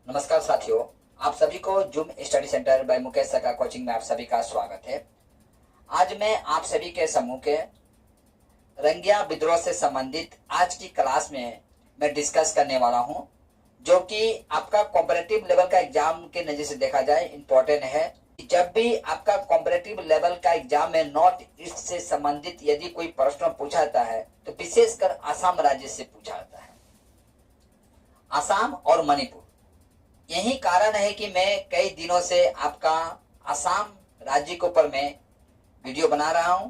नमस्कार साथियों, आप सभी को zoom study centre by Mukesh सका कोचिंग में आप सभी का स्वागत है। आज मैं आप सभी के समूह के रंगिया विद्रोह से संबंधित आज की क्लास में मैं डिस्कस करने वाला हूं, जो कि आपका कॉम्पिटिटिव लेवल का एग्जाम के नजर से देखा जाए इम्पोर्टेंट है। जब भी आपका कॉम्पिटिटिव लेवल का एग्जाम में नॉर्थ ईस्ट से संबंधित यदि कोई प्रश्न पूछा जाता है तो विशेषकर असम राज्य से पूछा जाता है, असम और मणिपुर। यही कारण है कि मैं कई दिनों से आपका असम राज्य के ऊपर मैं वीडियो बना रहा हूं,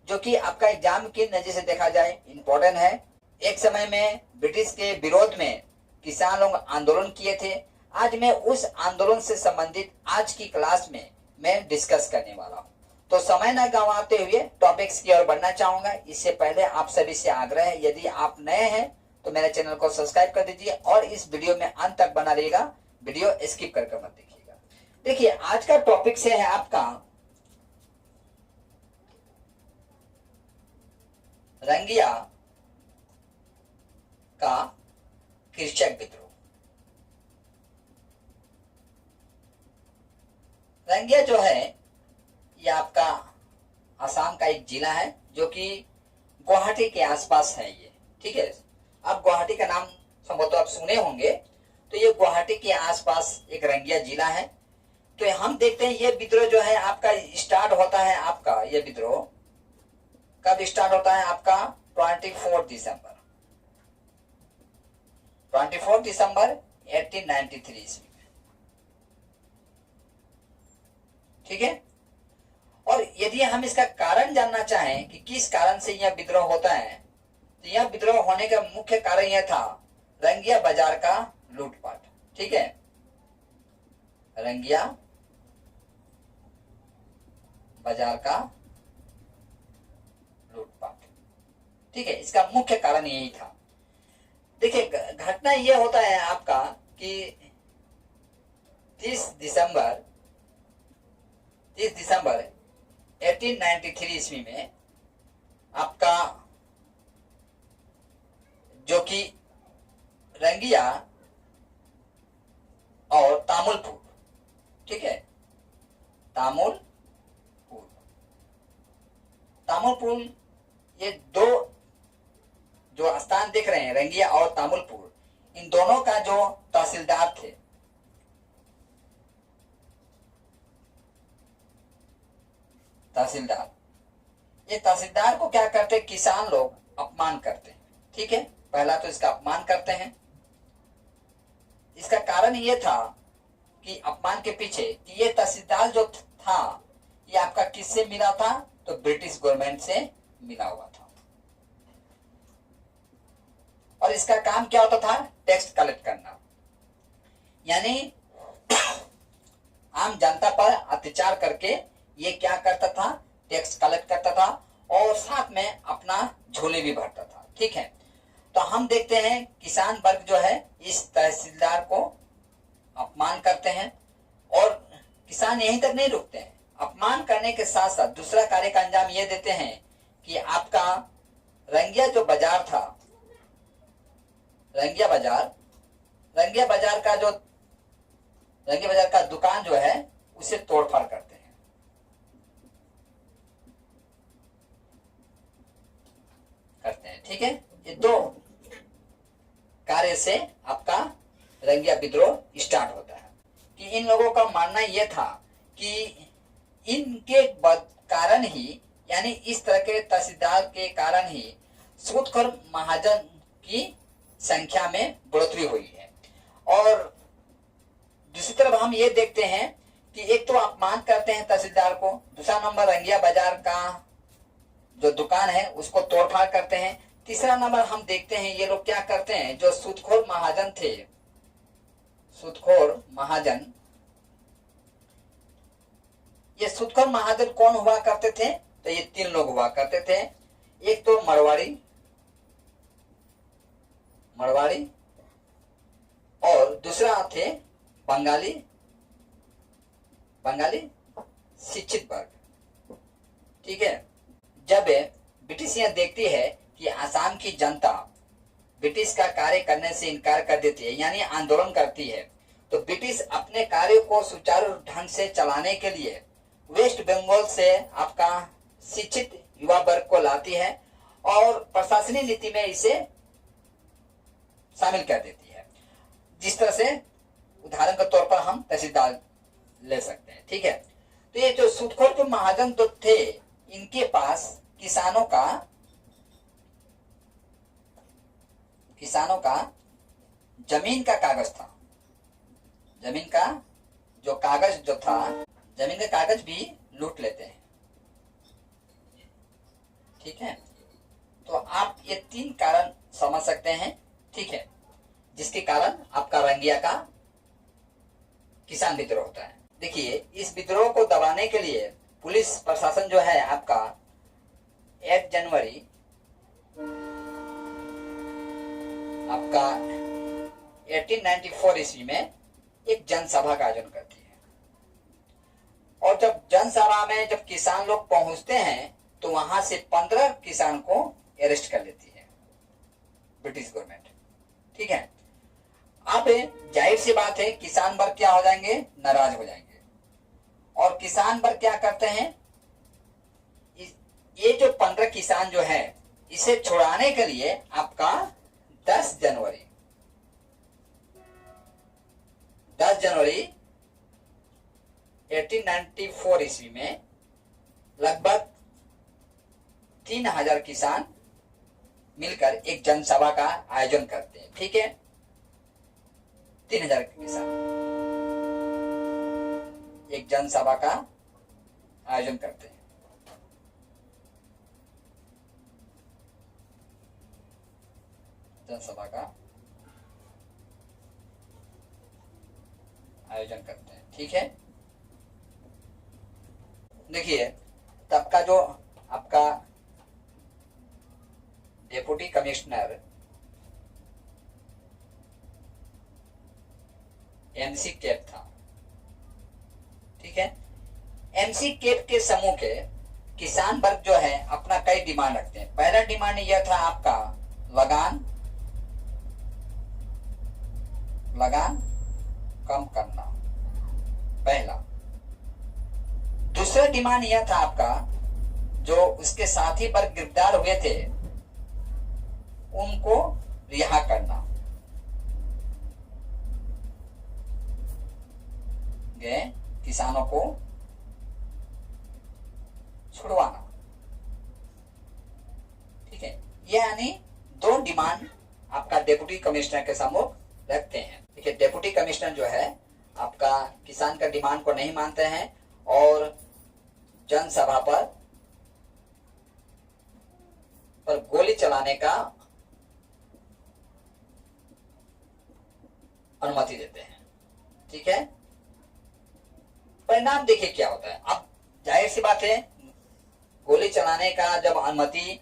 जो कि आपका एग्जाम की नजर से देखा जाए इम्पोर्टेंट है। एक समय में ब्रिटिश के विरोध में किसान लोग आंदोलन किए थे। आज मैं उस आंदोलन से संबंधित आज की क्लास में मैं डिस्कस करने वाला हूं। तो समय न गंवाते हुए टॉपिक्स की ओर बढ़ना चाहूंगा। इससे पहले आप सभी से आग्रह है, यदि आप नए हैं तो मेरे चैनल को सब्सक्राइब कर दीजिए और इस वीडियो में अंत तक बना रहिएगा, वीडियो स्किप करके मत देखिएगा। देखिए, आज का टॉपिक से है आपका रंगिया का कृषक विद्रोह। रंगिया जो है ये आपका असम का एक जिला है, जो कि गुवाहाटी के आसपास है ये, ठीक है। अब गुवाहाटी का नाम संभवतः आप सुने होंगे, तो ये गुवाहाटी के आसपास एक रंगिया जिला है। तो हम देखते हैं ये विद्रोह जो है आपका स्टार्ट होता है, आपका ये विद्रोह कब स्टार्ट होता है? आपका 24 दिसंबर 1893 ईस्वी में, ठीक है। और यदि हम इसका कारण जानना चाहें कि किस कारण से यह विद्रोह होता है, तो यह विद्रोह होने का मुख्य कारण यह था रंगिया बाजार का लूटपाट, ठीक है। रंगिया बाजार का लूटपाट, ठीक है। इसका मुख्य कारण यही था। देखिए, घटना यह होता है आपका कि 30 दिसंबर 1893 ईस्वी में आपका जो कि रंगिया और तामुलपुर, ठीक है, तामुलपुर ये दो जो स्थान दिख रहे हैं, रंगिया और तामुलपुर, इन दोनों का जो तहसीलदार थे, ये तहसीलदार को क्या करते, किसान लोग अपमान करते हैं, ठीक है। पहला तो इसका अपमान करते हैं। इसका कारण ये था कि अपमान के पीछे कि ये तहसीलदार जो था ये आपका किससे मिला था? तो ब्रिटिश गवर्नमेंट से मिला हुआ था। और इसका काम क्या होता था? टैक्स कलेक्ट करना, यानी आम जनता पर अत्याचार करके ये क्या करता था? टैक्स कलेक्ट करता था और साथ में अपना झोले भी भरता था, ठीक है। तो हम देखते हैं किसान वर्ग जो है इस तहसीलदार को अपमान करते हैं, और किसान यहीं तक नहीं रुकते हैं। अपमान करने के साथ साथ दूसरा कार्य का अंजाम ये देते हैं कि आपका रंगिया जो बाजार था, रंगिया बाजार का दुकान जो है उसे तोड़फाड़ करते हैं, ठीक है। ये दो कार्य से आपका रंगिया विद्रोह स्टार्ट होता है। कि इन लोगों का मानना यह था कि इनके कारण ही, यानी इस तरह के तहसीलदार के कारण ही सूदखोर महाजन की संख्या में बढ़ोतरी हुई है। और दूसरी तरफ हम ये देखते हैं कि एक तो अपमान करते हैं तहसीलदार को, दूसरा नंबर रंगिया बाजार का जो दुकान है उसको तोड़फाड़ करते हैं, तीसरा नंबर हम देखते हैं ये लोग क्या करते हैं, जो सूदखोर महाजन थे, ये सूदखोर महाजन कौन हुआ करते थे? तो ये तीन लोग हुआ करते थे। एक तो मरवाड़ी और दूसरा थे बंगाली शिक्षित वर्ग, ठीक है। जब ब्रिटिश यह देखती है कि आसाम की जनता ब्रिटिश का कार्य करने से इनकार कर देती है, यानी आंदोलन करती है, तो ब्रिटिश अपने कार्य को सुचारू ढंग से चलाने के लिए वेस्ट बंगाल से आपका शिक्षित युवा वर्ग को लाती है और प्रशासनिक नीति में इसे शामिल कर देती है। जिस तरह से उदाहरण के तौर पर हम तहसीलदार ले सकते हैं। ठीक है, तो ये जो सूदखोर जो महाजन तो थे, इनके पास किसानों का जमीन का कागज था। जमीन का जो कागज जो था, जमीन का कागज भी लूट लेते हैं। ठीक है, तो आप ये 3 कारण समझ सकते हैं। ठीक है, जिसके कारण आपका रंगिया का किसान विद्रोह होता है। देखिए, इस विद्रोह को दबाने के लिए पुलिस प्रशासन जो है आपका 1 जनवरी आपका 1894 ईस्वी में एक जनसभा का आयोजन करती है। और जब जनसभा में जब किसान लोग पहुंचते हैं तो वहां से 15 किसान को अरेस्ट कर लेती है ब्रिटिश गवर्नमेंट। ठीक है, अब जाहिर सी बात है किसान वर्ग क्या हो जाएंगे, नाराज हो जाएंगे। और किसान वर्ग क्या करते हैं, ये जो 15 किसान जो है इसे छुड़ाने के लिए आपका 10 जनवरी 1894 ईस्वी में लगभग 3000 किसान मिलकर एक जनसभा का आयोजन करते हैं। ठीक है, 3000 किसान एक जनसभा का आयोजन करते हैं। जनसभा का आयोजन करते हैं। ठीक है, देखिए तब का जो आपका डेप्यूटी कमिश्नर एमसी केप था। ठीक है, एमसी केप के समूह के किसान वर्ग जो है अपना कई डिमांड रखते हैं। पहला डिमांड यह था आपका लगान कम करना, पहला। दूसरा डिमांड यह था आपका, जो उसके साथी वर्ग गिरफ्तार हुए थे उनको रिहा करना, गए किसानों को छुड़वाना। ठीक है, ये यानी 2 डिमांड आपका डेप्यूटी कमिश्नर के सम्मुख रखते हैं। ठीक है, डेप्यूटी कमिश्नर जो है आपका किसान का डिमांड को नहीं मानते हैं और जनसभा पर गोली चलाने का अनुमति देते हैं। ठीक है, परिणाम देखिए क्या होता है। अब जाहिर सी बात है, गोली चलाने का जब अनुमति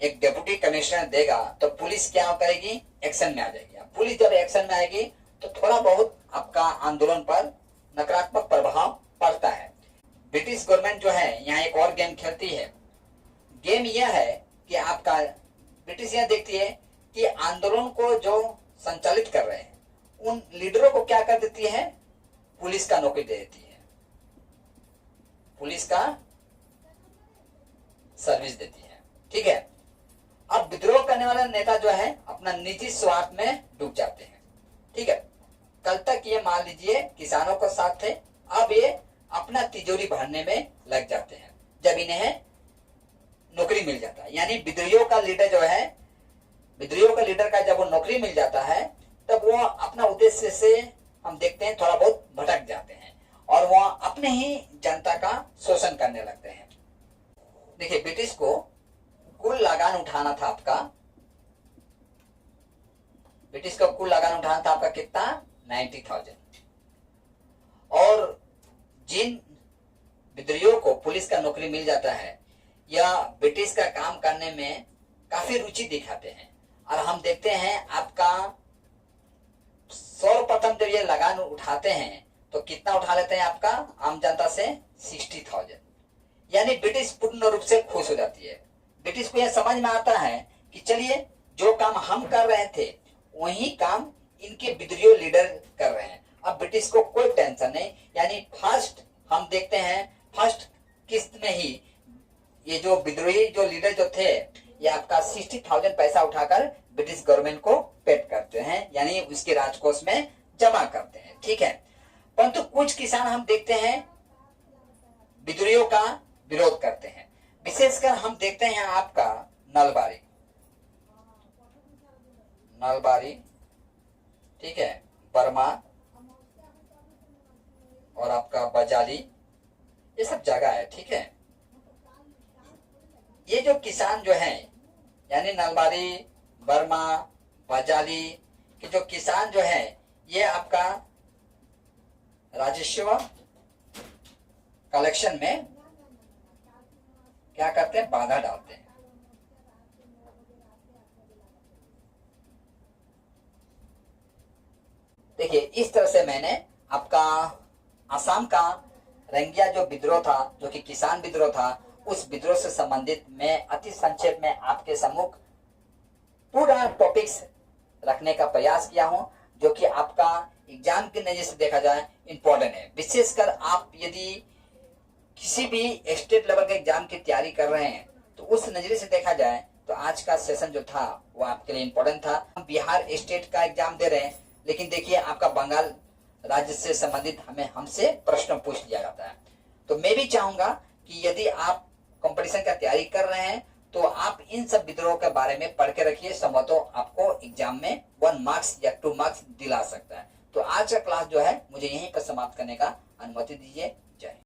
एक डेप्यूटी कमिश्नर देगा तो पुलिस क्या करेगी, एक्शन में आ जाएगी। पुलिस जब एक्शन में आएगी तो थोड़ा बहुत आपका आंदोलन पर नकारात्मक प्रभाव पड़ता है। ब्रिटिश गवर्नमेंट जो है यहाँ एक और गेम खेलती है। गेम यह है कि आपका ब्रिटिश यह देखती है कि आंदोलन को जो संचालित कर रहे हैं उन लीडरों को क्या कर देती है, पुलिस का नौकरी दे देती है, पुलिस का सर्विस देती है। ठीक है, अब विद्रोह करने वाले नेता जो है अपना निजी स्वार्थ में डूब जाते हैं। ठीक है, कल तक ये मान लीजिए किसानों को साथ थे, अब ये अपना तिजोरी भरने में लग जाते हैं जब इन्हें नौकरी मिल जाता है। यानी विद्रोहियों का लीडर जो है, विद्रोहियों का लीडर का जब वो नौकरी मिल जाता है तब वो अपना उद्देश्य से हम देखते हैं थोड़ा बहुत भटक जाते हैं और वो अपने ही जनता का शोषण करने लगते हैं। देखिए, ब्रिटिश को कुल लगान उठाना था आपका, ब्रिटिश को कुल लगान उठाना था आपका कितना, 90,000। और जिन विद्रोहियों को पुलिस का नौकरी मिल जाता है या ब्रिटिश का काम करने में काफी रुचि दिखाते हैं, और हम देखते हैं आपका सर्वप्रथम जब ये लगान उठाते हैं तो कितना उठा लेते हैं आपका आम जनता से, 60,000। यानी ब्रिटिश पूर्ण रूप से खुश हो जाती है। ब्रिटिश को यह समझ में आता है कि चलिए जो काम हम कर रहे थे वही काम इनके विद्रोही लीडर कर रहे हैं, ब्रिटिश को कोई टेंशन नहीं। यानी फर्स्ट हम देखते हैं फर्स्ट किस्त में ही ये जो विद्रोही जो लीडर जो थे ये आपका 60,000 पैसा उठाकर ब्रिटिश गवर्नमेंट को पेड करते हैं, यानी उसके राजकोष में जमा करते हैं। ठीक है, परंतु कुछ किसान हम देखते हैं विद्रोहियों का विरोध करते हैं। विशेषकर हम देखते हैं आपका नलबारी, ठीक है, बर्मा और आपका बजाली, ये सब जगह है। ठीक है, ये जो किसान जो हैं यानी नलबारी, बर्मा, बजाली के जो किसान जो हैं ये आपका राजस्व कलेक्शन में क्या करते हैं, बाधा डालते हैं। देखिए इस तरह से मैंने आपका असम का रंगिया जो विद्रोह था, जो कि किसान विद्रोह था, उस विद्रोह से संबंधित मैं अति संक्षेप में आपके सम्मुख पूरा टॉपिक्स रखने का प्रयास किया हूं, जो कि आपका एग्जाम के नजर से देखा जाए इम्पोर्टेंट है। विशेषकर आप यदि किसी भी स्टेट लेवल के एग्जाम की तैयारी कर रहे हैं तो उस नजरिए से देखा जाए तो आज का सेशन जो था वो आपके लिए इम्पोर्टेंट था। हम बिहार स्टेट का एग्जाम दे रहे हैं, लेकिन देखिए आपका बंगाल राज्य से संबंधित हमसे प्रश्न पूछ लिया जाता है। तो मैं भी चाहूंगा कि यदि आप कंपटीशन का तैयारी कर रहे हैं तो आप इन सब विद्रोह के बारे में पढ़ के रखिए, संभवतः आपको एग्जाम में 1 मार्क्स या 2 मार्क्स दिला सकता है। तो आज का क्लास जो है मुझे यहीं पर समाप्त करने का अनुमति दीजिए। जय।